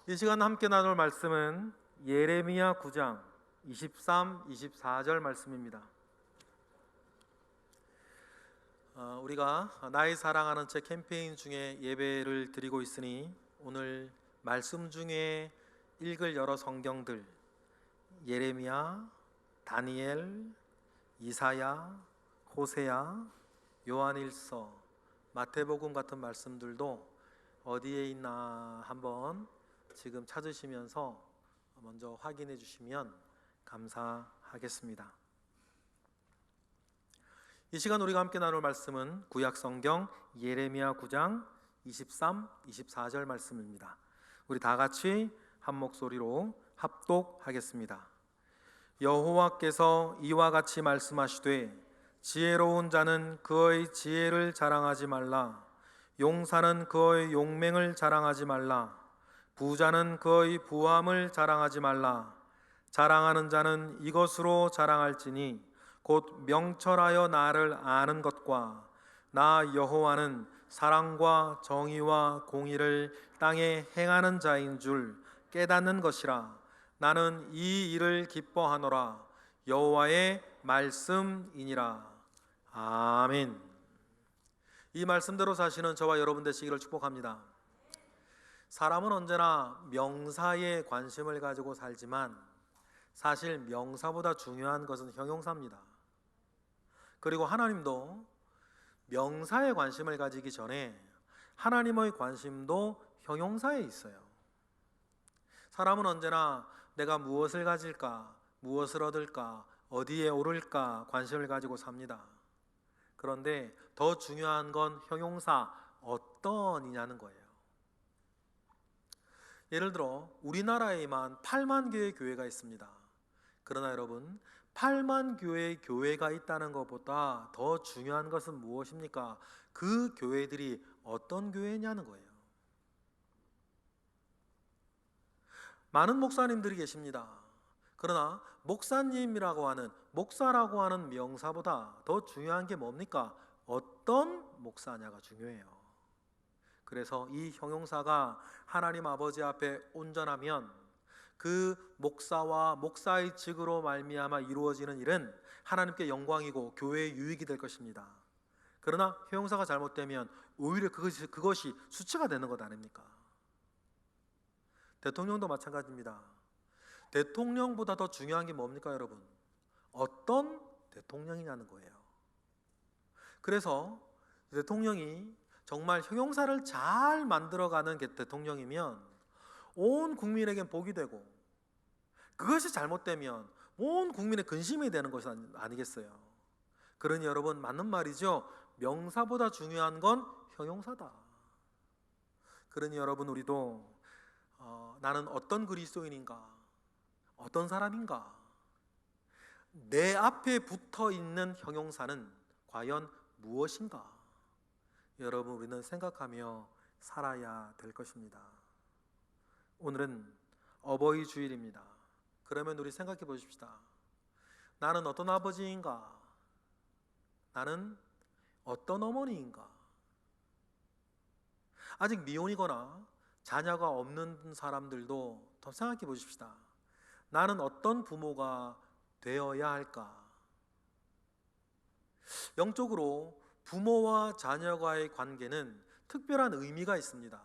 이 시간 함께 나눌 말씀은 예레미야 9장 23, 24절 말씀입니다. 우리가 나의 사랑하는 책 캠페인 중에 예배를 드리고 있으니 오늘 말씀 중에 읽을 여러 성경들 예레미야, 다니엘, 이사야, 호세야, 요한일서, 마태복음 같은 말씀들도 어디에 있나 한번 지금 찾으시면서 먼저 확인해 주시면 감사하겠습니다. 이 시간 우리가 함께 나눌 말씀은 구약성경 예레미야 9장 23, 24절 말씀입니다. 우리 다 같이 한 목소리로 합독하겠습니다. 여호와께서 이와 같이 말씀하시되 지혜로운 자는 그의 지혜를 자랑하지 말라. 용사는 그의 용맹을 자랑하지 말라. 부자는 그의 부함을 자랑하지 말라. 자랑하는 자는 이것으로 자랑할지니 곧 명철하여 나를 아는 것과 나 여호와는 사랑과 정의와 공의를 땅에 행하는 자인 줄 깨닫는 것이라. 나는 이 일을 기뻐하노라. 여호와의 말씀이니라. 아멘. 이 말씀대로 사시는 저와 여러분 되시기를 축복합니다. 사람은 언제나 명사에 관심을 가지고 살지만 사실 명사보다 중요한 것은 형용사입니다. 그리고 하나님도 명사에 관심을 가지기 전에 하나님의 관심도 형용사에 있어요. 사람은 언제나 내가 무엇을 가질까, 무엇을 얻을까, 어디에 오를까 관심을 가지고 삽니다. 그런데 더 중요한 건 형용사 어떤이냐는 거예요. 예를 들어 우리나라에만 8만 개의 교회가 있습니다. 그러나 여러분 8만 교회의 교회가 있다는 것보다 더 중요한 것은 무엇입니까? 그 교회들이 어떤 교회냐는 거예요. 많은 목사님들이 계십니다. 그러나 목사님이라고 하는 목사라고 하는 명사보다 더 중요한 게 뭡니까? 어떤 목사냐가 중요해요. 그래서 이 형용사가 하나님 아버지 앞에 온전하면 그 목사와 목사의 직으로 말미암아 이루어지는 일은 하나님께 영광이고 교회의 유익이 될 것입니다. 그러나 형용사가 잘못되면 오히려 그것이 수치가 되는 것 아닙니까? 대통령도 마찬가지입니다. 대통령보다 더 중요한 게 뭡니까 여러분? 어떤 대통령이냐는 거예요. 그래서 대통령이 정말 형용사를 잘 만들어가는 대통령이면 온 국민에게 복이 되고 그것이 잘못되면 온 국민의 근심이 되는 것이 아니겠어요? 그러니 여러분 맞는 말이죠. 명사보다 중요한 건 형용사다. 그러니 여러분 우리도 나는 어떤 그리스도인인가? 어떤 사람인가? 내 앞에 붙어 있는 형용사는 과연 무엇인가? 여러분 우리는 생각하며 살아야 될 것입니다. 오늘은 어버이 주일입니다. 그러면 우리 생각해 보십시다. 나는 어떤 아버지인가? 나는 어떤 어머니인가? 아직 미혼이거나 자녀가 없는 사람들도 더 생각해 보십시다. 나는 어떤 부모가 되어야 할까? 영적으로 부모와 자녀와의 관계는 특별한 의미가 있습니다.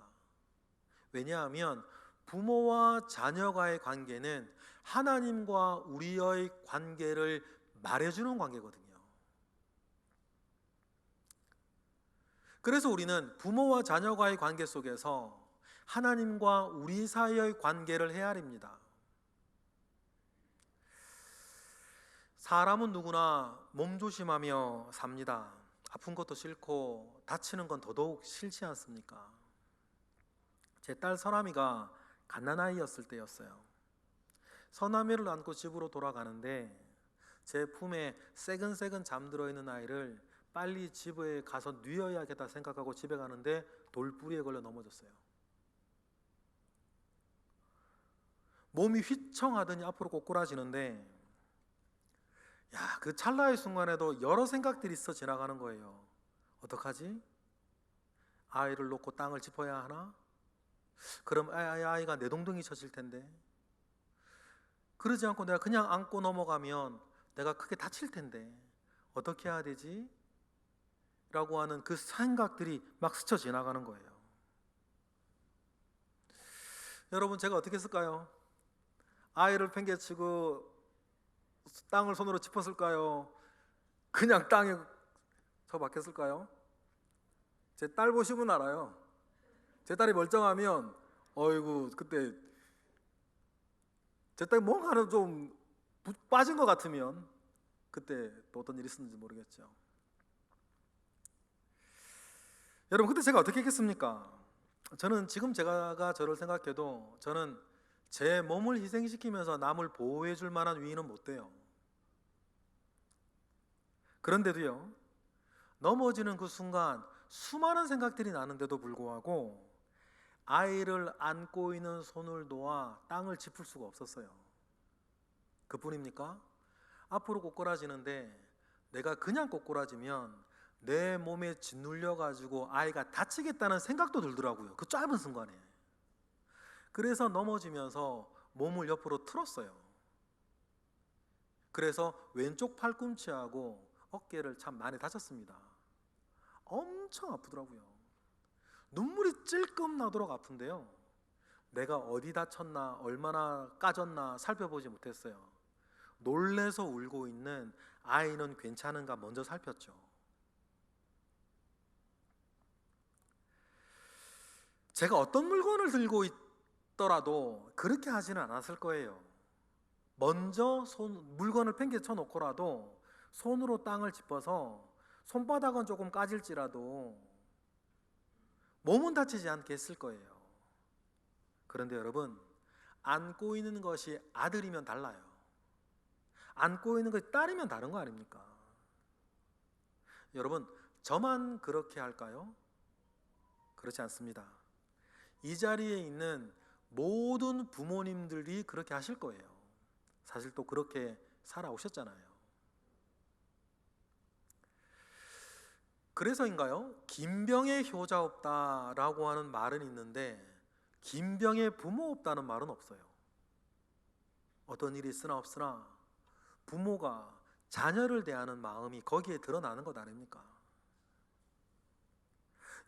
왜냐하면 부모와 자녀와의 관계는 하나님과 우리의 관계를 말해주는 관계거든요. 그래서 우리는 부모와 자녀와의 관계 속에서 하나님과 우리 사이의 관계를 헤아립니다. 사람은 누구나 몸조심하며 삽니다. 아픈 것도 싫고 다치는 건 더더욱 싫지 않습니까? 제 딸 서남이가 갓난아이였을 때였어요. 서남이를 안고 집으로 돌아가는데 제 품에 새근새근 잠들어 있는 아이를 빨리 집에 가서 뉘어야겠다 생각하고 집에 가는데 돌부리에 걸려 넘어졌어요. 몸이 휘청하더니 앞으로 꼬꾸라지는데 그 찰나의 순간에도 여러 생각들이 있어 지나가는 거예요. 어떡하지? 아이를 놓고 땅을 짚어야 하나? 그럼 아이가 내동댕이 쳐질 텐데. 그러지 않고 내가 그냥 안고 넘어가면 내가 크게 다칠 텐데 어떻게 해야 되지? 라고 하는 그 생각들이 막 스쳐 지나가는 거예요. 여러분, 제가 어떻게 했을까요? 아이를 팽개치고 땅을 손으로 짚었을까요? 그냥 땅에 처박혔을까요? 제 딸 보시면 알아요. 제 딸이 멀쩡하면 어이구, 그때 제 딸이 뭔가 하나 좀 빠진 것 같으면 그때 또 어떤 일이 있었는지 모르겠죠. 여러분, 그때 제가 어떻게 했겠습니까? 저는 지금 제가 저를 생각해도 저는 제 몸을 희생시키면서 남을 보호해 줄 만한 위인은 못 돼요. 그런데도요, 넘어지는 그 순간 수많은 생각들이 나는데도 불구하고 아이를 안고 있는 손을 놓아 땅을 짚을 수가 없었어요. 그뿐입니까? 앞으로 꼬꾸라지는데 내가 그냥 꼬꾸라지면 내 몸에 짓눌려 가지고 아이가 다치겠다는 생각도 들더라고요. 그 짧은 순간에. 그래서 넘어지면서 몸을 옆으로 틀었어요. 그래서 왼쪽 팔꿈치하고 어깨를 참 많이 다쳤습니다. 엄청 아프더라고요. 눈물이 찔끔 나도록 아픈데요, 내가 어디 다쳤나 얼마나 까졌나 살펴보지 못했어요. 놀래서 울고 있는 아이는 괜찮은가 먼저 살폈죠. 제가 어떤 물건을 들고 있더라도 그렇게 하지는 않았을 거예요. 먼저 물건을 팽개쳐 놓고라도 손으로 땅을 짚어서 손바닥은 조금 까질지라도 몸은 다치지 않게 했을 거예요. 그런데 여러분, 안고 있는 것이 아들이면 달라요. 안고 있는 것이 딸이면 다른 거 아닙니까? 여러분, 저만 그렇게 할까요? 그렇지 않습니다. 이 자리에 있는 모든 부모님들이 그렇게 하실 거예요. 사실 또 그렇게 살아오셨잖아요. 그래서인가요? 김병의 효자 없다라고 하는 말은 있는데 김병의 부모 없다는 말은 없어요. 어떤 일이 있으나 없으나 부모가 자녀를 대하는 마음이 거기에 드러나는 것 아닙니까?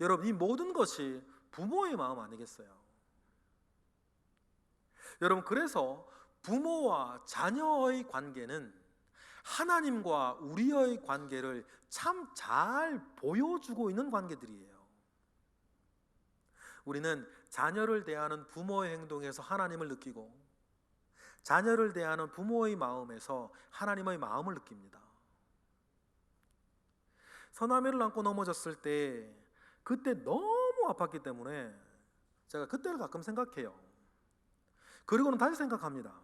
여러분, 이 모든 것이 부모의 마음 아니겠어요? 여러분, 그래서 부모와 자녀의 관계는 하나님과 우리의 관계를 참 잘 보여주고 있는 관계들이에요. 우리는 자녀를 대하는 부모의 행동에서 하나님을 느끼고 자녀를 대하는 부모의 마음에서 하나님의 마음을 느낍니다. 서남이를 안고 넘어졌을 때 그때 너무 아팠기 때문에 제가 그때를 가끔 생각해요. 그리고는 다시 생각합니다.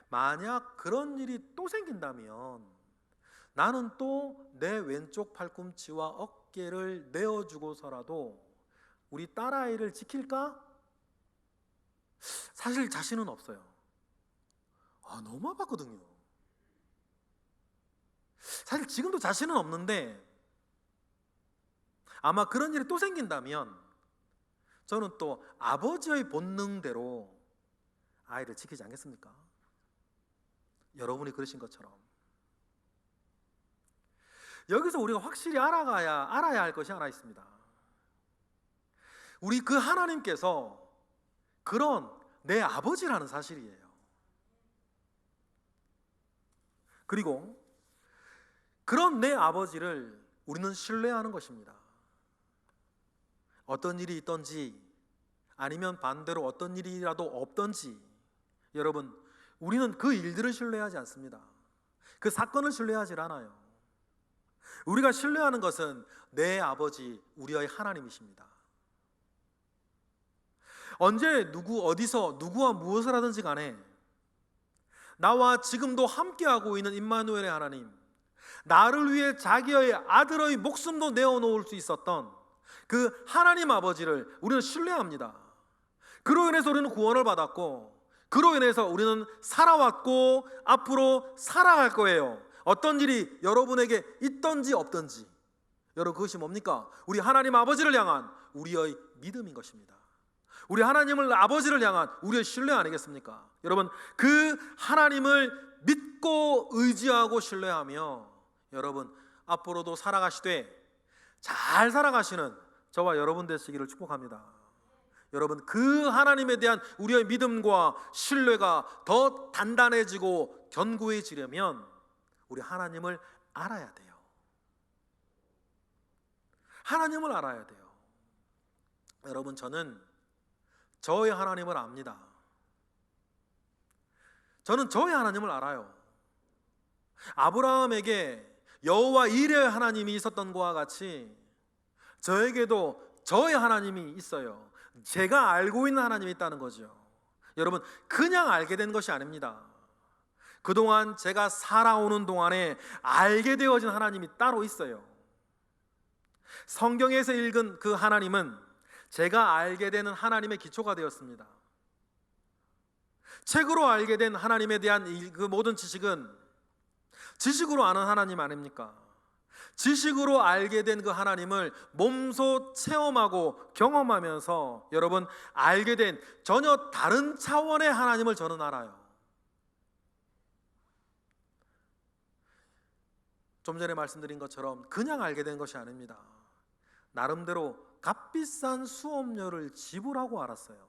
만약 그런 일이 또 생긴다면 나는 또 내 왼쪽 팔꿈치와 어깨를 내어주고서라도 우리 딸아이를 지킬까? 사실 자신은 없어요. 너무 아팠거든요. 사실 지금도 자신은 없는데 아마 그런 일이 또 생긴다면 저는 또 아버지의 본능대로 아이를 지키지 않겠습니까? 여러분이 그러신 것처럼. 여기서 우리가 확실히 알아야 할 것이 하나 있습니다. 우리 그 하나님께서 그런 내 아버지라는 사실이에요. 그리고 그런 내 아버지를 우리는 신뢰하는 것입니다. 어떤 일이 있든지 아니면 반대로 어떤 일이라도 없든지 여러분, 우리는 그 일들을 신뢰하지 않습니다. 그 사건을 신뢰하지 않아요. 우리가 신뢰하는 것은 내 아버지, 우리의 하나님이십니다. 언제 어디서 누구와 무엇을 하든지 간에 나와 지금도 함께하고 있는 임마누엘의 하나님, 나를 위해 자기의 아들의 목숨도 내어놓을 수 있었던 그 하나님 아버지를 우리는 신뢰합니다. 그로 인해서 우리는 구원을 받았고 그로 인해서 우리는 살아왔고 앞으로 살아갈 거예요. 어떤 일이 여러분에게 있든지 없든지 여러분, 그것이 뭡니까? 우리 하나님 아버지를 향한 우리의 믿음인 것입니다. 우리 하나님을 아버지를 향한 우리의 신뢰 아니겠습니까? 여러분, 그 하나님을 믿고 의지하고 신뢰하며 여러분 앞으로도 살아가시되 잘 살아가시는 저와 여러분 되시기를 축복합니다. 여러분, 그 하나님에 대한 우리의 믿음과 신뢰가 더 단단해지고 견고해지려면 우리 하나님을 알아야 돼요. 하나님을 알아야 돼요. 여러분, 저는 저의 하나님을 압니다. 저는 저의 하나님을 알아요. 아브라함에게 여호와 이레의 하나님이 있었던 것과 같이 저에게도 저의 하나님이 있어요. 제가 알고 있는 하나님이 있다는 거죠. 여러분, 그냥 알게 된 것이 아닙니다. 그동안 제가 살아오는 동안에 알게 되어진 하나님이 따로 있어요. 성경에서 읽은 그 하나님은 제가 알게 되는 하나님의 기초가 되었습니다. 책으로 알게 된 하나님에 대한 그 모든 지식은 지식으로 아는 하나님 아닙니까? 지식으로 알게 된 그 하나님을 몸소 체험하고 경험하면서 여러분 알게 된 전혀 다른 차원의 하나님을 저는 알아요. 좀 전에 말씀드린 것처럼 그냥 알게 된 것이 아닙니다. 나름대로 값비싼 수업료를 지불하고 알았어요.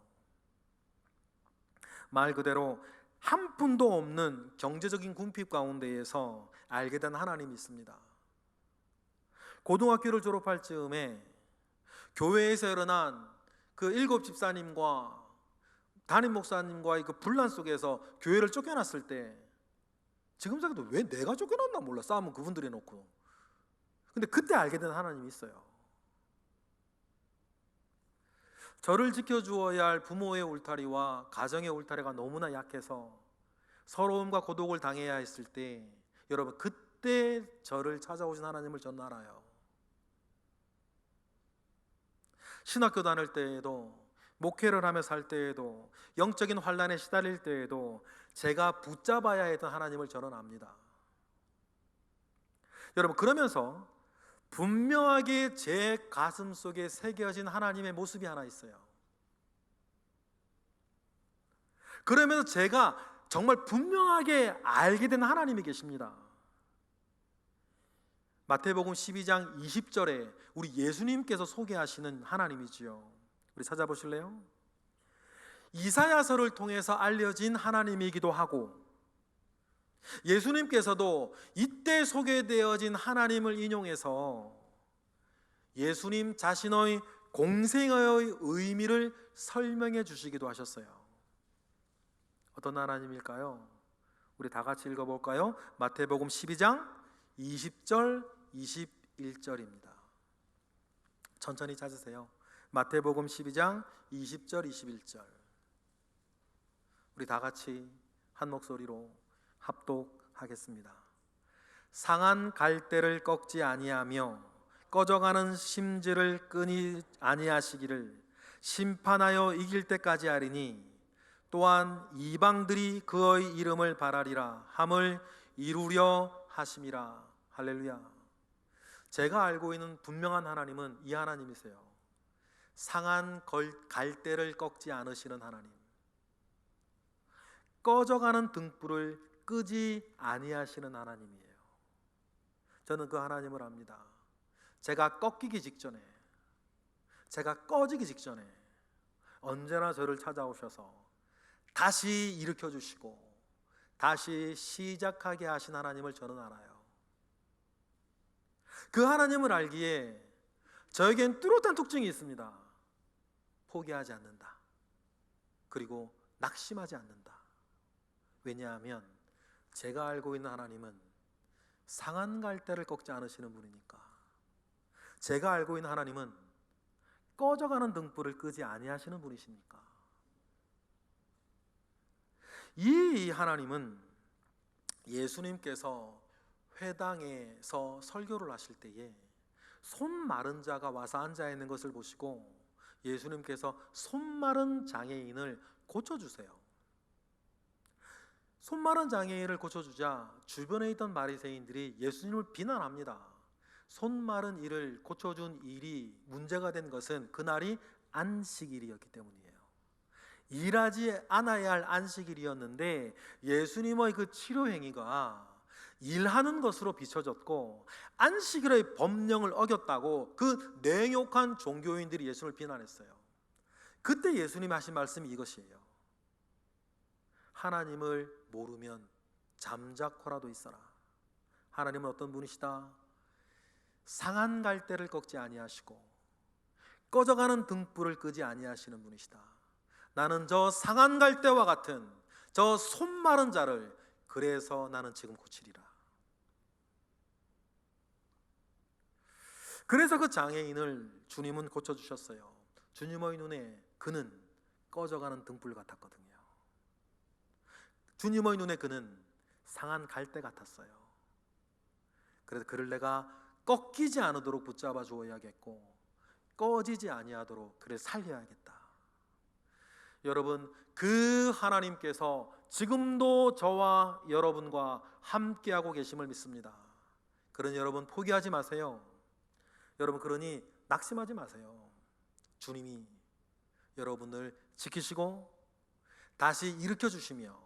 말 그대로 한 푼도 없는 경제적인 궁핍 가운데에서 알게 된 하나님이 있습니다. 고등학교를 졸업할 즈음에 교회에서 일어난 그 7 집사님과 담임 목사님과의 그 분란 속에서 교회를 쫓겨났을 때 지금 생각해도 왜 내가 쫓겨났나 몰라. 싸움은 그분들이 놓고. 근데 그때 알게 된 하나님이 있어요. 저를 지켜주어야 할 부모의 울타리와 가정의 울타리가 너무나 약해서 서러움과 고독을 당해야 했을 때 여러분 그때 저를 찾아오신 하나님을 저는 알아요. 신학교 다닐 때에도 목회를 하며 살 때에도 영적인 환난에 시달릴 때에도 제가 붙잡아야 했던 하나님을 저는 압니다. 여러분, 그러면서 분명하게 제 가슴 속에 새겨진 하나님의 모습이 하나 있어요. 그러면서 제가 정말 분명하게 알게 된 하나님이 계십니다. 마태복음 12장 20절에 우리 예수님께서 소개하시는 하나님이지요. 우리 찾아보실래요? 이사야서를 통해서 알려진 하나님이기도 하고 예수님께서도 이때 소개되어진 하나님을 인용해서 예수님 자신의 공생의 의미를 설명해 주시기도 하셨어요. 어떤 하나님일까요? 우리 다 같이 읽어볼까요? 마태복음 12장 20절 21절입니다. 천천히 찾으세요. 마태복음 12장 20절 21절. 우리 다 같이 한 목소리로 합독하겠습니다. 상한 갈대를 꺾지 아니하며 꺼져가는 심지를 끄니 아니하시기를 심판하여 이길 때까지 하리니 또한 이방들이 그의 이름을 바라리라 함을 이루려 하심이라. 할렐루야. 제가 알고 있는 분명한 하나님은 이 하나님이세요. 상한 갈대를 꺾지 않으시는 하나님, 꺼져가는 등불을 끄지 아니하시는 하나님이에요. 저는 그 하나님을 압니다. 제가 꺾이기 직전에, 제가 꺼지기 직전에 언제나 저를 찾아오셔서 다시 일으켜 주시고 다시 시작하게 하신 하나님을 저는 알아요. 그 하나님을 알기에 저에겐 뚜렷한 특징이 있습니다. 포기하지 않는다. 그리고 낙심하지 않는다. 왜냐하면 제가 알고 있는 하나님은 상한 갈대를 꺾지 않으시는 분이니까. 제가 알고 있는 하나님은 꺼져가는 등불을 끄지 아니하시는 분이시니까. 이 하나님은 예수님께서 회당에서 설교를 하실 때에 손 마른 자가 와서 앉아 있는 것을 보시고 예수님께서 손 마른 장애인을 고쳐주세요. 손 마른 장애인을 고쳐주자 주변에 있던 바리새인들이 예수님을 비난합니다. 손 마른 이를 고쳐준 일이 문제가 된 것은 그날이 안식일이었기 때문이에요. 일하지 않아야 할 안식일이었는데 예수님의 그 치료 행위가 일하는 것으로 비춰졌고 안식일의 법령을 어겼다고 그 냉혹한 종교인들이 예수님을 비난했어요. 그때 예수님이 하신 말씀이 이것이에요. 하나님을 모르면 잠자코라도 있어라. 하나님은 어떤 분이시다? 상한 갈대를 꺾지 아니하시고 꺼져가는 등불을 끄지 아니하시는 분이시다. 나는 저 상한 갈대와 같은 저 손 마른 자를 그래서 나는 지금 고치리라. 그래서 그 장애인을 주님은 고쳐주셨어요. 주님의 눈에 그는 꺼져가는 등불 같았거든요. 주님의 눈에 그는 상한 갈대 같았어요. 그래서 그를 내가 꺾이지 않도록 붙잡아 주어야겠고 꺼지지 아니하도록 그를 살려야겠다. 여러분, 그 하나님께서 지금도 저와 여러분과 함께하고 계심을 믿습니다. 그러니 여러분 포기하지 마세요. 여러분 그러니 낙심하지 마세요. 주님이 여러분을 지키시고 다시 일으켜 주시며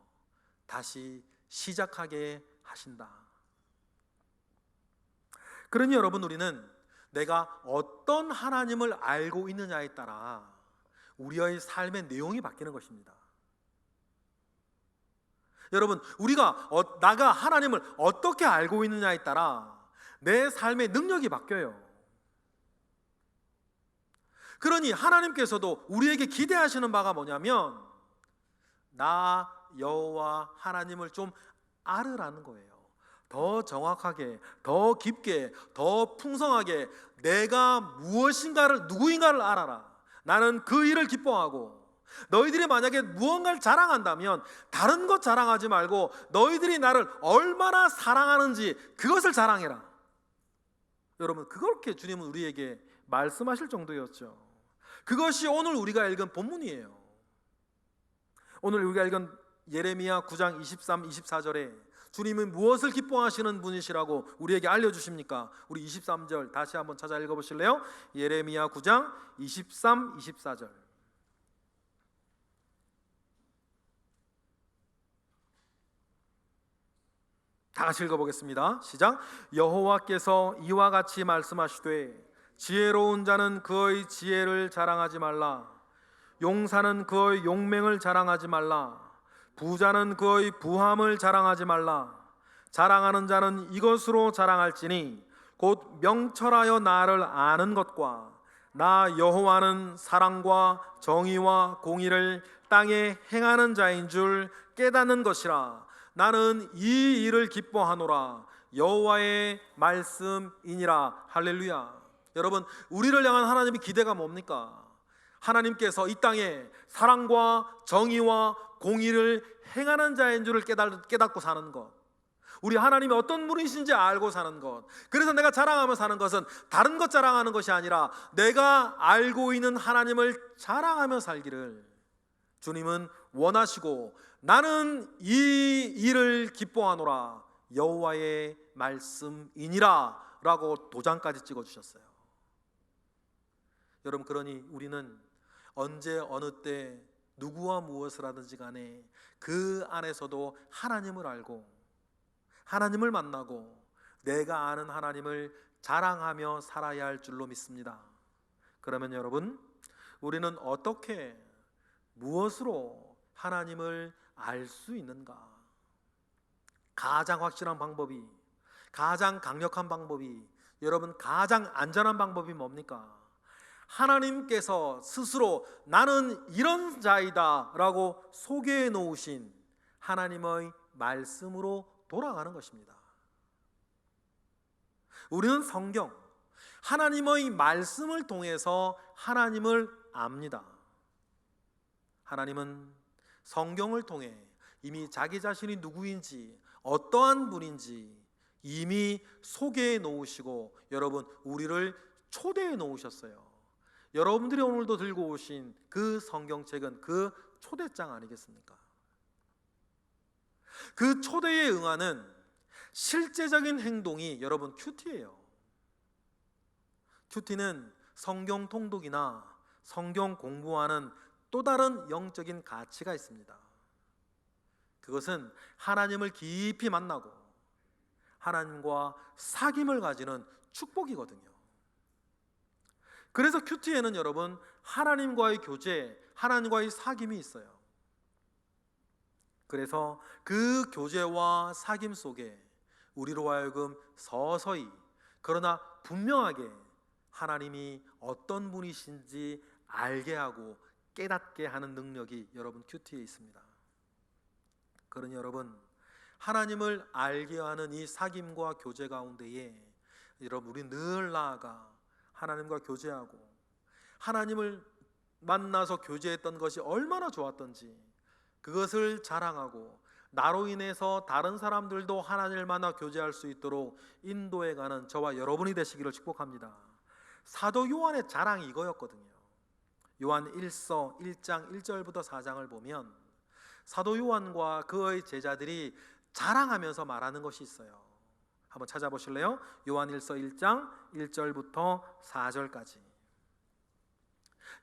다시 시작하게 하신다. 그러니 여러분 우리는 내가 어떤 하나님을 알고 있느냐에 따라 우리의 삶의 내용이 바뀌는 것입니다. 여러분 나가 하나님을 어떻게 알고 있느냐에 따라 내 삶의 능력이 바뀌어요. 그러니 하나님께서도 우리에게 기대하시는 바가 뭐냐면 나 여호와 하나님을 좀 알으라는 거예요. 더 정확하게, 더 깊게, 더 풍성하게 내가 무엇인가를, 누구인가를 알아라. 나는 그 일을 기뻐하고, 너희들이 만약에 무언가를 자랑한다면 다른 것 자랑하지 말고 너희들이 나를 얼마나 사랑하는지 그것을 자랑해라. 여러분 그렇게 주님은 우리에게 말씀하실 정도였죠. 그것이 오늘 우리가 읽은 본문이에요. 오늘 우리가 읽은 예레미야 9장 23, 24절에 주님은 무엇을 기뻐하시는 분이시라고 우리에게 알려주십니까? 우리 23절 다시 한번 찾아 읽어보실래요? 예레미야 9장 23, 24절 다 같이 읽어보겠습니다. 시작. 여호와께서 이와 같이 말씀하시되 지혜로운 자는 그의 지혜를 자랑하지 말라. 용사는 그의 용맹을 자랑하지 말라. 부자는 그의 부함을 자랑하지 말라. 자랑하는 자는 이것으로 자랑할지니 곧 명철하여 나를 아는 것과 나 여호와는 사랑과 정의와 공의를 땅에 행하는 자인 줄 깨닫는 것이라. 나는 이 일을 기뻐하노라. 여호와의 말씀이니라. 할렐루야. 여러분 우리를 향한 하나님의 기대가 뭡니까? 하나님께서 이 땅에 사랑과 정의와 공의를 행하는 자인 줄을 깨닫고 사는 것, 우리 하나님이 어떤 분이신지 알고 사는 것. 그래서 내가 자랑하며 사는 것은 다른 것 자랑하는 것이 아니라 내가 알고 있는 하나님을 자랑하며 살기를 주님은 원하시고 나는 이 일을 기뻐하노라. 여호와의 말씀이니라 라고 도장까지 찍어주셨어요. 여러분 그러니 우리는 언제 어느 때 누구와 무엇을 하든지 간에 그 안에서도 하나님을 알고 하나님을 만나고 내가 아는 하나님을 자랑하며 살아야 할 줄로 믿습니다. 그러면 여러분 우리는 어떻게 무엇으로 하나님을 알 수 있는가? 가장 확실한 방법이, 가장 강력한 방법이, 여러분 가장 안전한 방법이 뭡니까? 하나님께서 스스로 나는 이런 자이다 라고 소개해 놓으신 하나님의 말씀으로 돌아가는 것입니다. 우리는 성경, 하나님의 말씀을 통해서 하나님을 압니다. 하나님은 성경을 통해 이미 자기 자신이 누구인지 어떠한 분인지 이미 소개해 놓으시고 여러분 우리를 초대해 놓으셨어요. 여러분들이 오늘도 들고 오신 그 성경책은 그 초대장 아니겠습니까? 그 초대에 응하는 실제적인 행동이 여러분 큐티예요. 큐티는 성경 통독이나 성경 공부하는 또 다른 영적인 가치가 있습니다. 그것은 하나님을 깊이 만나고 하나님과 사귐을 가지는 축복이거든요. 그래서 큐티에는 여러분 하나님과의 교제, 하나님과의 사귐이 있어요. 그래서 그 교제와 사귐 속에 우리로 하여금 서서히 그러나 분명하게 하나님이 어떤 분이신지 알게 하고 깨닫게 하는 능력이 여러분 큐티에 있습니다. 그러니 여러분 하나님을 알게 하는 이 사귐과 교제 가운데에 여러분 우리 늘 나아가 하나님과 교제하고 하나님을 만나서 교제했던 것이 얼마나 좋았던지 그것을 자랑하고 나로 인해서 다른 사람들도 하나님을 만나 교제할 수 있도록 인도해가는 저와 여러분이 되시기를 축복합니다. 사도 요한의 자랑이 이거였거든요. 요한 1서 1장 1절부터 4장을 보면 사도 요한과 그의 제자들이 자랑하면서 말하는 것이 있어요. 한번 찾아보실래요? 요한 1서 1장 1절부터 4절까지.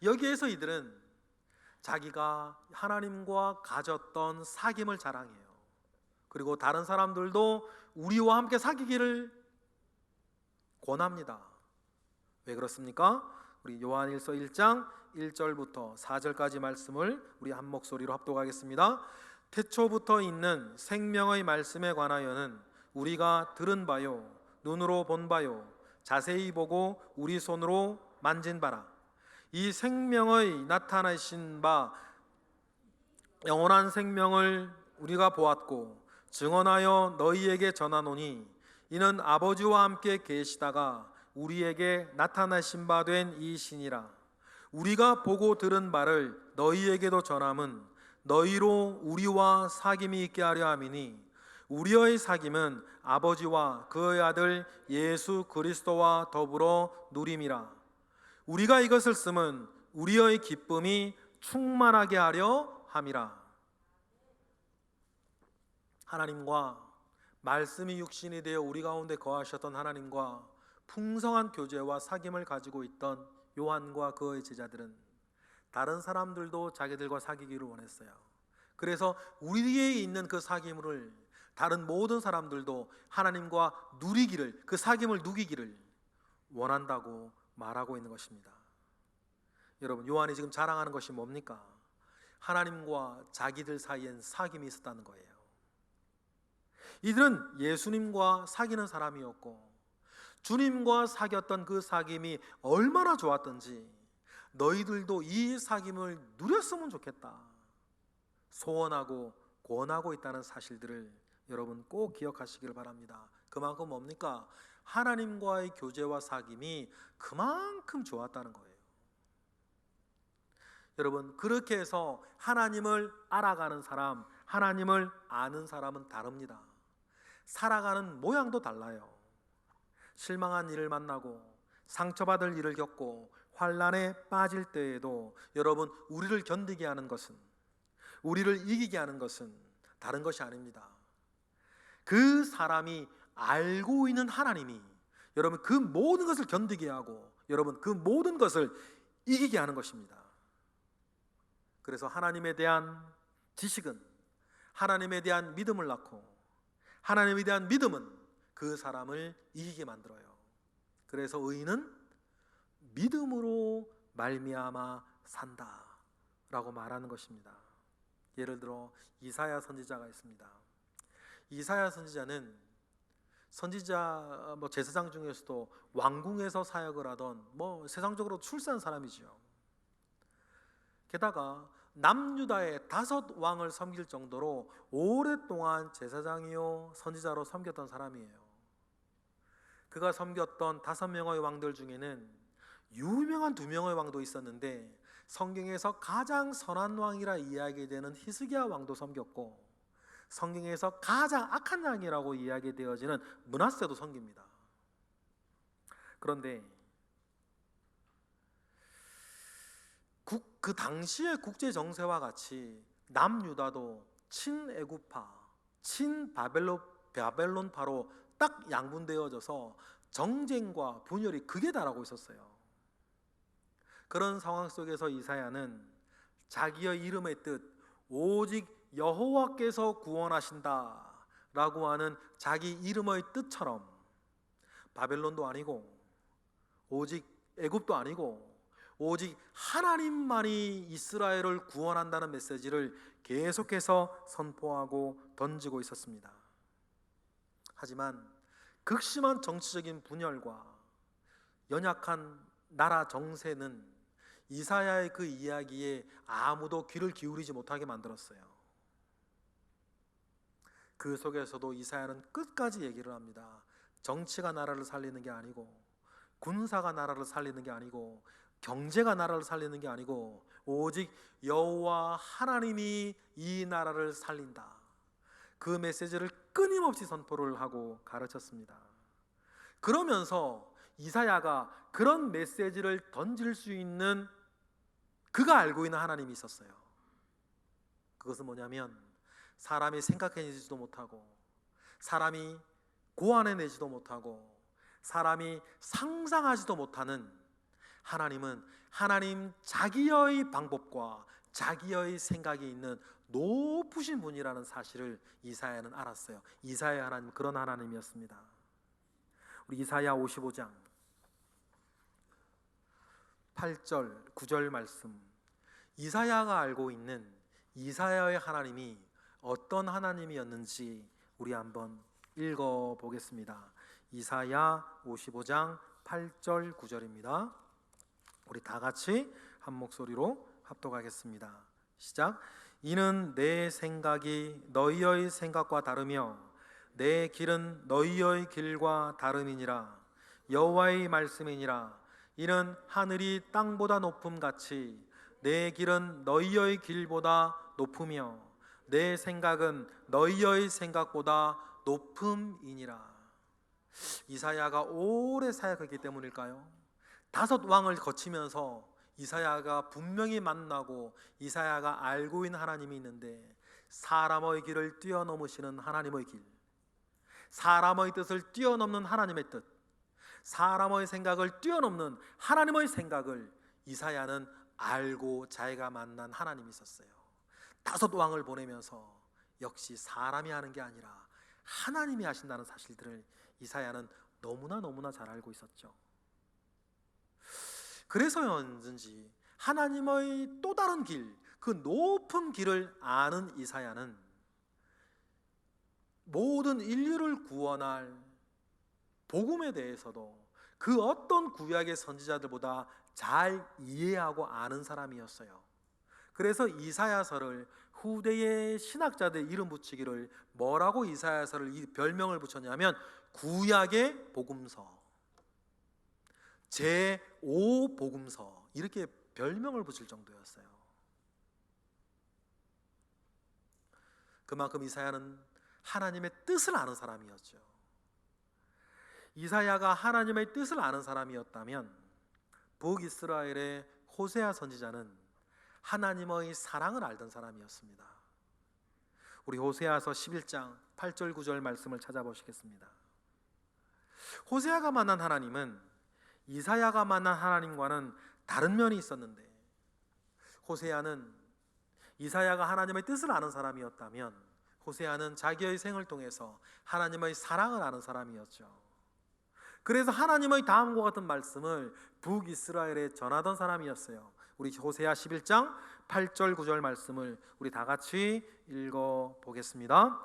여기에서 이들은 자기가 하나님과 가졌던 사귐을 자랑해요. 그리고 다른 사람들도 우리와 함께 사귀기를 권합니다. 왜 그렇습니까? 우리 요한 1서 1장 1절부터 4절까지 말씀을 우리 한 목소리로 합독하겠습니다. 태초부터 있는 생명의 말씀에 관하여는 우리가 들은 바요 눈으로 본 바요 자세히 보고 우리 손으로 만진 바라. 이 생명의 나타나신 바 영원한 생명을 우리가 보았고 증언하여 너희에게 전하노니 이는 아버지와 함께 계시다가 우리에게 나타나신 바 된 이시니라. 우리가 보고 들은 바를 너희에게도 전함은 너희로 우리와 사귐이 있게 하려 함이니 우리의 사귐은 아버지와 그의 아들 예수 그리스도와 더불어 누림이라. 우리가 이것을 쓰면 우리의 기쁨이 충만하게 하려 함이라. 하나님과 말씀이 육신이 되어 우리 가운데 거하셨던 하나님과 풍성한 교제와 사귐을 가지고 있던 요한과 그의 제자들은 다른 사람들도 자기들과 사귀기를 원했어요. 그래서 우리에 있는 그 사귐을 다른 모든 사람들도 하나님과 누리기를, 그 사귐을 누리기를 원한다고 말하고 있는 것입니다. 여러분, 요한이 지금 자랑하는 것이 뭡니까? 하나님과 자기들 사이엔 사귐이 있었다는 거예요. 이들은 예수님과 사귀는 사람이었고 주님과 사귀었던 그 사귐이 얼마나 좋았던지 너희들도 이 사귐을 누렸으면 좋겠다 소원하고 권하고 있다는 사실들을 여러분 꼭 기억하시길 바랍니다. 그만큼 뭡니까? 하나님과의 교제와 사귐이 그만큼 좋았다는 거예요. 여러분, 그렇게 해서 하나님을 알아가는 사람, 하나님을 아는 사람은 다릅니다. 살아가는 모양도 달라요. 실망한 일을 만나고 상처받을 일을 겪고 환난에 빠질 때에도 여러분, 우리를 견디게 하는 것은, 우리를 이기게 하는 것은 다른 것이 아닙니다. 그 사람이 알고 있는 하나님이 여러분 그 모든 것을 견디게 하고 여러분 그 모든 것을 이기게 하는 것입니다. 그래서 하나님에 대한 지식은 하나님에 대한 믿음을 낳고 하나님에 대한 믿음은 그 사람을 이기게 만들어요. 그래서 의인은 믿음으로 말미암아 산다라고 말하는 것입니다. 예를 들어 이사야 선지자가 있습니다. 이사야 선지자는 선지자 제사장 중에서도 왕궁에서 사역을 하던 세상적으로 출세한 사람이죠. 게다가 남유다의 5 왕을 섬길 정도로 오랫동안 제사장이요 선지자로 섬겼던 사람이에요. 그가 섬겼던 5명의 왕들 중에는 유명한 2명의 왕도 있었는데 성경에서 가장 선한 왕이라 이야기되는 히스기야 왕도 섬겼고 성경에서 가장 악한 왕이라고 이야기되어지는 므낫세도 섬깁니다. 그런데 그 당시의 국제 정세와 같이 남유다도 친애굽파, 친바벨론파로 딱 양분되어져서 정쟁과 분열이 극에 달하고 있었어요. 그런 상황 속에서 이사야는 자기의 이름의 뜻 오직 여호와께서 구원하신다 라고 하는 자기 이름의 뜻처럼 바벨론도 아니고 오직 애굽도 아니고 오직 하나님만이 이스라엘을 구원한다는 메시지를 계속해서 선포하고 던지고 있었습니다. 하지만 극심한 정치적인 분열과 연약한 나라 정세는 이사야의 그 이야기에 아무도 귀를 기울이지 못하게 만들었어요. 그 속에서도 이사야는 끝까지 얘기를 합니다. 정치가 나라를 살리는 게 아니고, 군사가 나라를 살리는 게 아니고, 경제가 나라를 살리는 게 아니고, 오직 여호와 하나님이 이 나라를 살린다. 그 메시지를 끊임없이 선포를 하고 가르쳤습니다. 그러면서 이사야가 그런 메시지를 던질 수 있는 그가 알고 있는 하나님이 있었어요. 그것은 뭐냐면 사람이 생각해내지도 못하고, 사람이 고안해내지도 못하고, 사람이 상상하지도 못하는 하나님은 하나님 자기의 방법과 자기의 생각이 있는 높으신 분이라는 사실을 이사야는 알았어요. 이사야 하나님 그런 하나님이었습니다. 우리 이사야 55장 8절 9절 말씀, 이사야가 알고 있는 이사야의 하나님이 어떤 하나님이었는지 우리 한번 읽어보겠습니다. 이사야 55장 8절 9절입니다. 우리 다 같이 한 목소리로 합독하겠습니다. 시작. 이는 내 생각이 너희의 생각과 다르며 내 길은 너희의 길과 다름이니라. 여호와의 말씀이니라. 이는 하늘이 땅보다 높음같이 내 길은 너희의 길보다 높으며 내 생각은 너희의 생각보다 높음이니라. 이사야가 오래 사역했기 때문일까요? 5 왕을 거치면서 이사야가 분명히 만나고 이사야가 알고 있는 하나님이 있는데, 사람의 길을 뛰어넘으시는 하나님의 길, 사람의 뜻을 뛰어넘는 하나님의 뜻, 사람의 생각을 뛰어넘는 하나님의 생각을 이사야는 알고 자기가 만난 하나님이 있었어요. 5 왕을 보내면서 역시 사람이 하는 게 아니라 하나님이 하신다는 사실들을 이사야는 너무나 잘 알고 있었죠. 그래서였는지 하나님의 또 다른 길, 그 높은 길을 아는 이사야는 모든 인류를 구원할 복음에 대해서도 그 어떤 구약의 선지자들보다 잘 이해하고 아는 사람이었어요. 그래서 이사야서를 후대의 신학자들 이름 붙이기를 뭐라고 이사야서를 이 별명을 붙였냐면 구약의 복음서, 제5복음서 이렇게 별명을 붙일 정도였어요. 그만큼 이사야는 하나님의 뜻을 아는 사람이었죠. 이사야가 하나님의 뜻을 아는 사람이었다면 북이스라엘의 호세아 선지자는 하나님의 사랑을 알던 사람이었습니다. 우리 호세아서 11장 8절 9절 말씀을 찾아보시겠습니다. 호세아가 만난 하나님은 이사야가 만난 하나님과는 다른 면이 있었는데, 호세아는 이사야가 하나님의 뜻을 아는 사람이었다면 호세아는 자기의 생을 통해서 하나님의 사랑을 아는 사람이었죠. 그래서 하나님의 다음과 같은 말씀을 북이스라엘에 전하던 사람이었어요. 우리 호세아 11장 8절 9절 말씀을 우리 다 같이 읽어보겠습니다.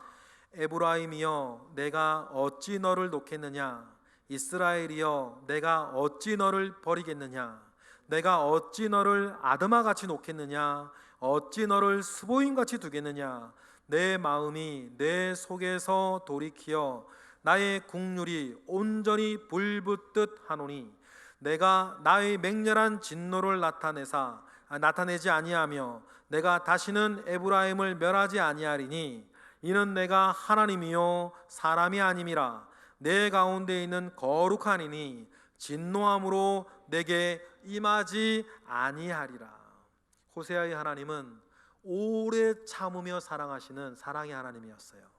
에브라임이여 내가 어찌 너를 놓겠느냐, 이스라엘이여 내가 어찌 너를 버리겠느냐, 내가 어찌 너를 아드마같이 놓겠느냐, 어찌 너를 스보임같이 두겠느냐. 내 마음이 내 속에서 돌이키어 나의 국률이 온전히 불붙듯 하노니, 내가 나의 맹렬한 진노를 나타내지 아니하며 내가 다시는 에브라임을 멸하지 아니하리니, 이는 내가 하나님이요 사람이 아님이라. 내 가운데 있는 거룩하니니 진노함으로 내게 임하지 아니하리라. 호세아의 하나님은 오래 참으며 사랑하시는 사랑의 하나님이었어요.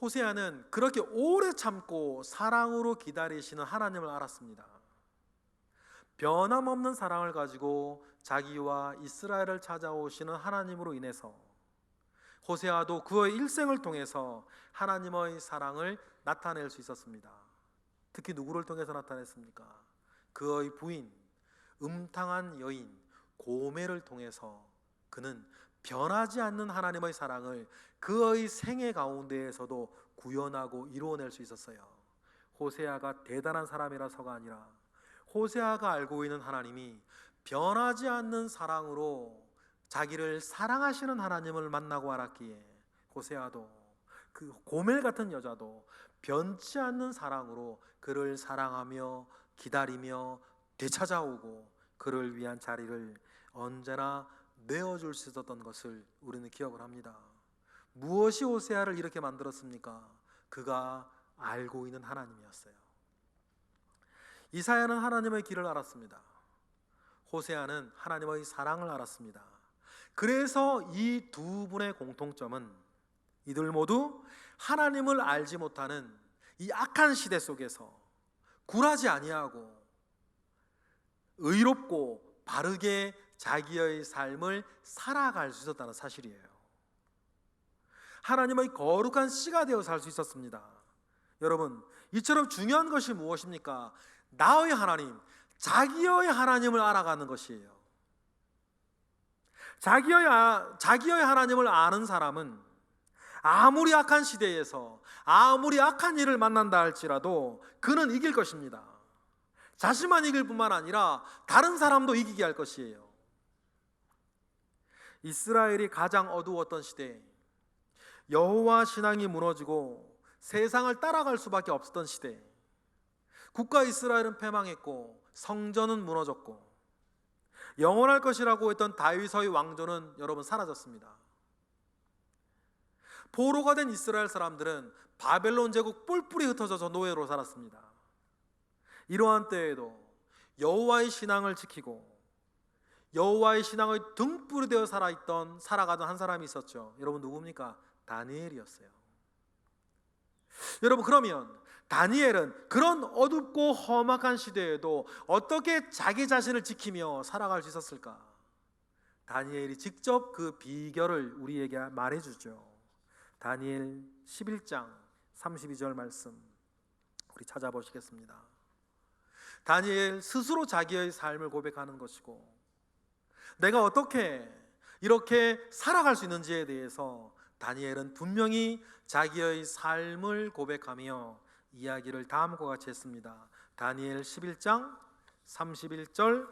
호세아는 그렇게 오래 참고 사랑으로 기다리시는 하나님을 알았습니다. 변함없는 사랑을 가지고 자기와 이스라엘을 찾아오시는 하나님으로 인해서 호세아도 그의 일생을 통해서 하나님의 사랑을 나타낼 수 있었습니다. 특히 누구를 통해서 나타냈습니까? 그의 부인, 음탕한 여인 고멜을 통해서 그는 변하지 않는 하나님의 사랑을 그의 생애 가운데에서도 구현하고 이루어낼 수 있었어요. 호세아가 대단한 사람이라서가 아니라 호세아가 알고 있는 하나님이 변하지 않는 사랑으로 자기를 사랑하시는 하나님을 만나고 알았기에 호세아도 그 고멜 같은 여자도 변치 않는 사랑으로 그를 사랑하며 기다리며 되찾아오고 그를 위한 자리를 언제나 내어줄 수 있었던 것을 우리는 기억을 합니다. 무엇이 호세아를 이렇게 만들었습니까? 그가 알고 있는 하나님이었어요. 이사야는 하나님의 길을 알았습니다. 호세아는 하나님의 사랑을 알았습니다. 그래서 이 두 분의 공통점은 이들 모두 하나님을 알지 못하는 이 악한 시대 속에서 굴하지 아니하고 의롭고 바르게 자기의 삶을 살아갈 수 있었다는 사실이에요. 하나님의 거룩한 씨가 되어 살 수 있었습니다. 여러분, 이처럼 중요한 것이 무엇입니까? 나의 하나님, 자기의 하나님을 알아가는 것이에요. 자기의 하나님을 아는 사람은 아무리 악한 시대에서 아무리 악한 일을 만난다 할지라도 그는 이길 것입니다. 자신만 이길 뿐만 아니라 다른 사람도 이기게 할 것이에요. 이스라엘이 가장 어두웠던 시대, 여호와 신앙이 무너지고 세상을 따라갈 수밖에 없었던 시대, 국가 이스라엘은 패망했고 성전은 무너졌고 영원할 것이라고 했던 다윗의 왕조는 여러분 사라졌습니다. 포로가 된 이스라엘 사람들은 바벨론 제국 뿔뿔이 흩어져서 노예로 살았습니다. 이러한 때에도 여호와의 신앙을 지키고 여호와의 신앙의 등불이 되어 살아가던 한 사람이 있었죠. 여러분 누굽니까? 다니엘이었어요. 여러분, 그러면 다니엘은 그런 어둡고 험악한 시대에도 어떻게 자기 자신을 지키며 살아갈 수 있었을까? 다니엘이 직접 그 비결을 우리에게 말해주죠. 다니엘 11장 32절 말씀 우리 찾아보시겠습니다. 다니엘 스스로 자기의 삶을 고백하는 것이고 내가 어떻게 이렇게 살아갈 수 있는지에 대해서 다니엘은 분명히 자기의 삶을 고백하며 이야기를 다음과 같이 했습니다. 다니엘 11장 31절,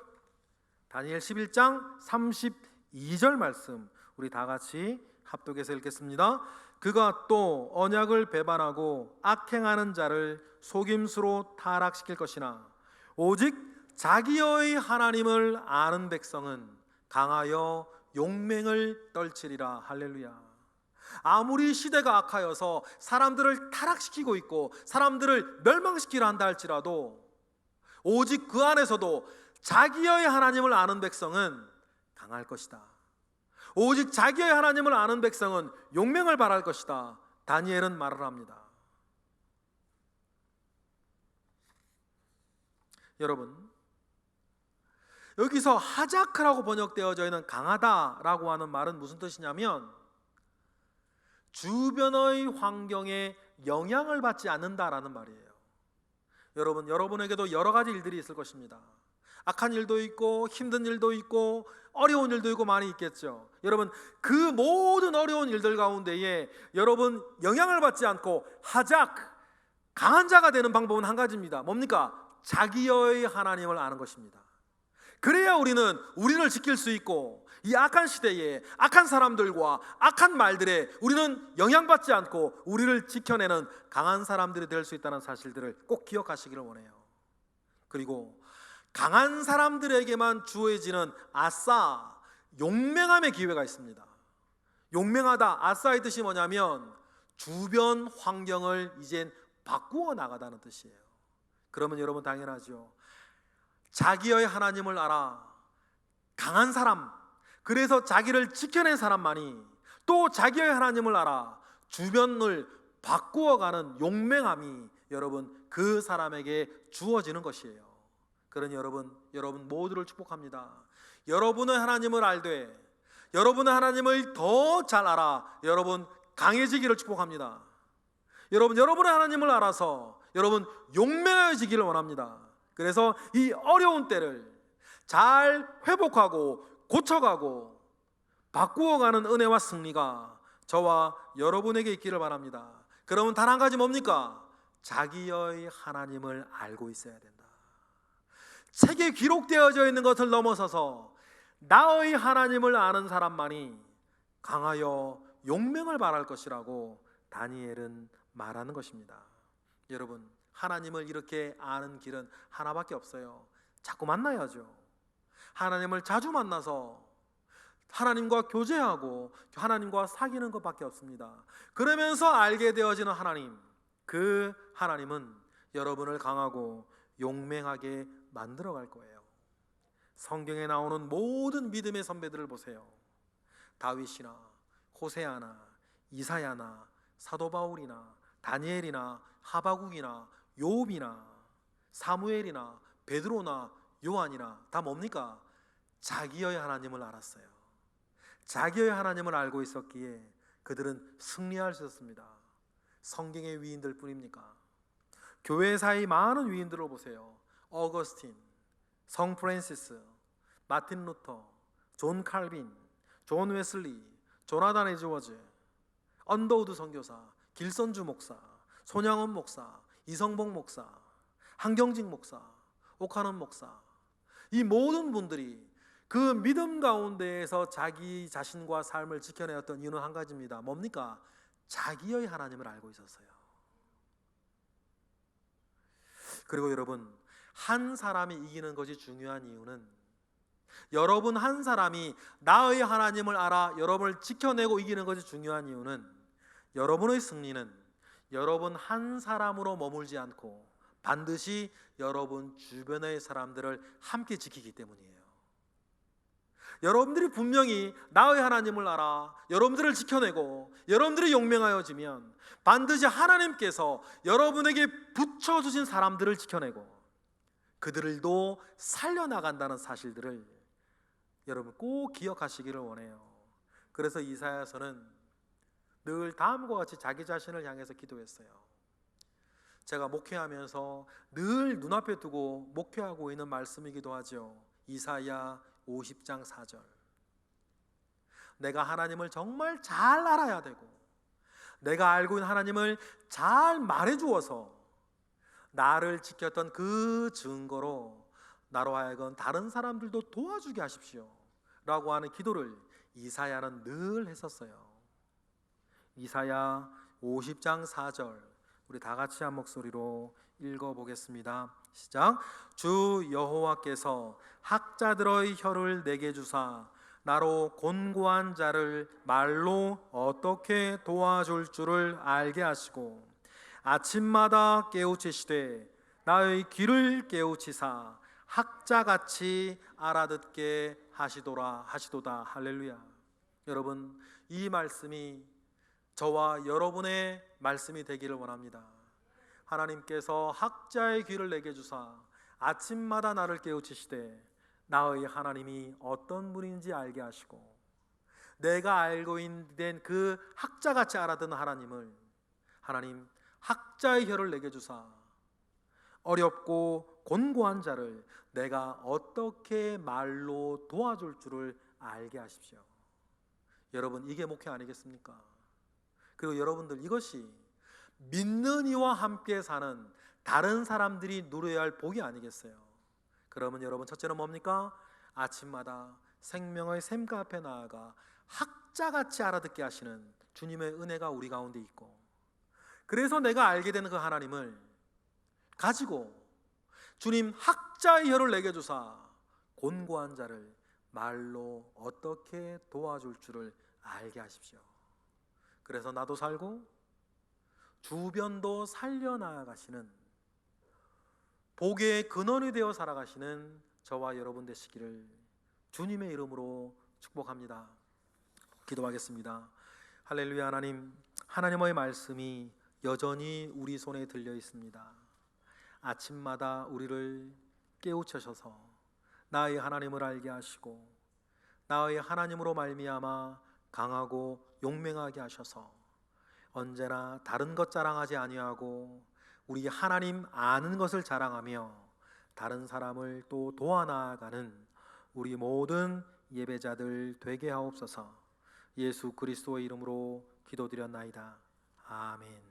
다니엘 11장 32절 말씀 우리 다 같이 합독해서 읽겠습니다. 그가 또 언약을 배반하고 악행하는 자를 속임수로 타락시킬 것이나 오직 자기의 하나님을 아는 백성은 강하여 용맹을 떨치리라. 할렐루야. 아무리 시대가 악하여서 사람들을 타락시키고 있고 사람들을 멸망시키려 한다 할지라도 오직 그 안에서도 자기의 하나님을 아는 백성은 강할 것이다. 오직 자기의 하나님을 아는 백성은 용맹을 발할 것이다. 다니엘은 말을 합니다. 여러분, 여기서 하자크라고 번역되어져 있는 강하다라고 하는 말은 무슨 뜻이냐면 주변의 환경에 영향을 받지 않는다라는 말이에요. 여러분, 여러분에게도 여러 가지 일들이 있을 것입니다. 악한 일도 있고 힘든 일도 있고 어려운 일도 있고 많이 있겠죠. 여러분, 그 모든 어려운 일들 가운데에 여러분 영향을 받지 않고 강한 자가 되는 방법은 한 가지입니다. 뭡니까? 자기의 하나님을 아는 것입니다. 그래야 우리를 지킬 수 있고 이 악한 시대에 악한 사람들과 악한 말들에 우리는 영향받지 않고 우리를 지켜내는 강한 사람들이 될 수 있다는 사실들을 꼭 기억하시기를 원해요. 그리고 강한 사람들에게만 주어지는 아싸, 용맹함의 기회가 있습니다. 용맹하다, 아싸의 뜻이 뭐냐면 주변 환경을 이젠 바꾸어 나가다는 뜻이에요. 그러면 여러분 당연하죠. 자기의 하나님을 알아 강한 사람, 그래서 자기를 지켜낸 사람만이 또 자기의 하나님을 알아 주변을 바꾸어가는 용맹함이 여러분 그 사람에게 주어지는 것이에요. 그러니 여러분 모두를 축복합니다. 여러분의 하나님을 알되 여러분의 하나님을 더 잘 알아 여러분 강해지기를 축복합니다. 여러분의 하나님을 알아서 여러분 용맹해지기를 원합니다. 그래서 이 어려운 때를 잘 회복하고 고쳐가고 바꾸어가는 은혜와 승리가 저와 여러분에게 있기를 바랍니다. 그러면 단 한 가지 뭡니까? 자기의 하나님을 알고 있어야 된다. 책에 기록되어져 있는 것을 넘어서서 나의 하나님을 아는 사람만이 강하여 용맹을 발할 것이라고 다니엘은 말하는 것입니다. 여러분, 하나님을 이렇게 아는 길은 하나밖에 없어요. 자꾸 만나야죠. 하나님을 자주 만나서 하나님과 교제하고 하나님과 사귀는 것밖에 없습니다. 그러면서 알게 되어지는 하나님, 그 하나님은 여러분을 강하고 용맹하게 만들어 갈 거예요. 성경에 나오는 모든 믿음의 선배들을 보세요. 다윗이나 호세아나 이사야나 사도 바울이나 다니엘이나 하바국이나 욥이나 사무엘이나 베드로나 요한이나 다 뭡니까? 자기의 하나님을 알았어요. 자기의 하나님을 알고 있었기에 그들은 승리할 수 있었습니다. 성경의 위인들 뿐입니까? 교회사의 많은 위인들을 보세요. 어거스틴, 성 프란시스, 마틴 루터, 존 칼빈, 존 웨슬리, 조나단 에즈워즈, 언더우드 선교사, 길선주 목사, 손양원 목사, 이성복 목사, 한경직 목사, 옥하는 목사, 이 모든 분들이 그 믿음 가운데에서 자기 자신과 삶을 지켜내었던 이유는 한 가지입니다. 뭡니까? 자기의 하나님을 알고 있었어요. 그리고 여러분, 한 사람이 이기는 것이 중요한 이유는 여러분 한 사람이 나의 하나님을 알아 여러분을 지켜내고 이기는 것이 중요한 이유는 여러분의 승리는 여러분 한 사람으로 머물지 않고 반드시 여러분 주변의 사람들을 함께 지키기 때문이에요. 여러분들이 분명히 나의 하나님을 알아 여러분들을 지켜내고 여러분들이 용맹하여지면 반드시 하나님께서 여러분에게 붙여주신 사람들을 지켜내고 그들도 살려나간다는 사실들을 여러분 꼭 기억하시기를 원해요. 그래서 이사야서는 늘 다음과 같이 자기 자신을 향해서 기도했어요. 제가 목회하면서 늘 눈앞에 두고 목회하고 있는 말씀이기도 하죠. 이사야 50장 4절. 내가 하나님을 정말 잘 알아야 되고 내가 알고 있는 하나님을 잘 말해주어서 나를 지켰던 그 증거로 나로 하여금 다른 사람들도 도와주게 하십시오 라고 하는 기도를 이사야는 늘 했었어요. 이사야 50장 4절 우리 다 같이 한 목소리로 읽어보겠습니다. 시작. 주 여호와께서 학자들의 혀를 내게 주사 나로 곤고한 자를 말로 어떻게 도와줄 줄을 알게 하시고 아침마다 깨우치시되 나의 귀를 깨우치사 학자같이 알아듣게 하시도다. 할렐루야. 여러분, 이 말씀이 저와 여러분의 말씀이 되기를 원합니다. 하나님께서 학자의 귀를 내게 주사 아침마다 나를 깨우치시되 나의 하나님이 어떤 분인지 알게 하시고 내가 알고 있는 그 학자같이 알아듣는 하나님을 하나님 학자의 혀를 내게 주사 어렵고 곤고한 자를 내가 어떻게 말로 도와줄 줄을 알게 하십시오. 여러분, 이게 목회 아니겠습니까? 그리고 여러분들, 이것이 믿는 이와 함께 사는 다른 사람들이 누려야 할 복이 아니겠어요? 그러면 여러분, 첫째는 뭡니까? 아침마다 생명의 샘가 앞에 나아가 학자같이 알아듣게 하시는 주님의 은혜가 우리 가운데 있고, 그래서 내가 알게 되는 그 하나님을 가지고 주님 학자의 혀를 내게 주사 곤고한 자를 말로 어떻게 도와줄 줄을 알게 하십시오. 그래서 나도 살고 주변도 살려나가시는 복의 근원이 되어 살아가시는 저와 여러분 되시기를 주님의 이름으로 축복합니다. 기도하겠습니다. 할렐루야. 하나님, 하나님의 말씀이 여전히 우리 손에 들려 있습니다. 아침마다 우리를 깨우쳐셔서 나의 하나님을 알게 하시고 나의 하나님으로 말미암아 강하고 용맹하게 하셔서 언제나 다른 것 자랑하지 아니하고 우리 하나님 아는 것을 자랑하며 다른 사람을 또 도와나가는 우리 모든 예배자들 되게 하옵소서. 예수 그리스도의 이름으로 기도드렸나이다. 아멘.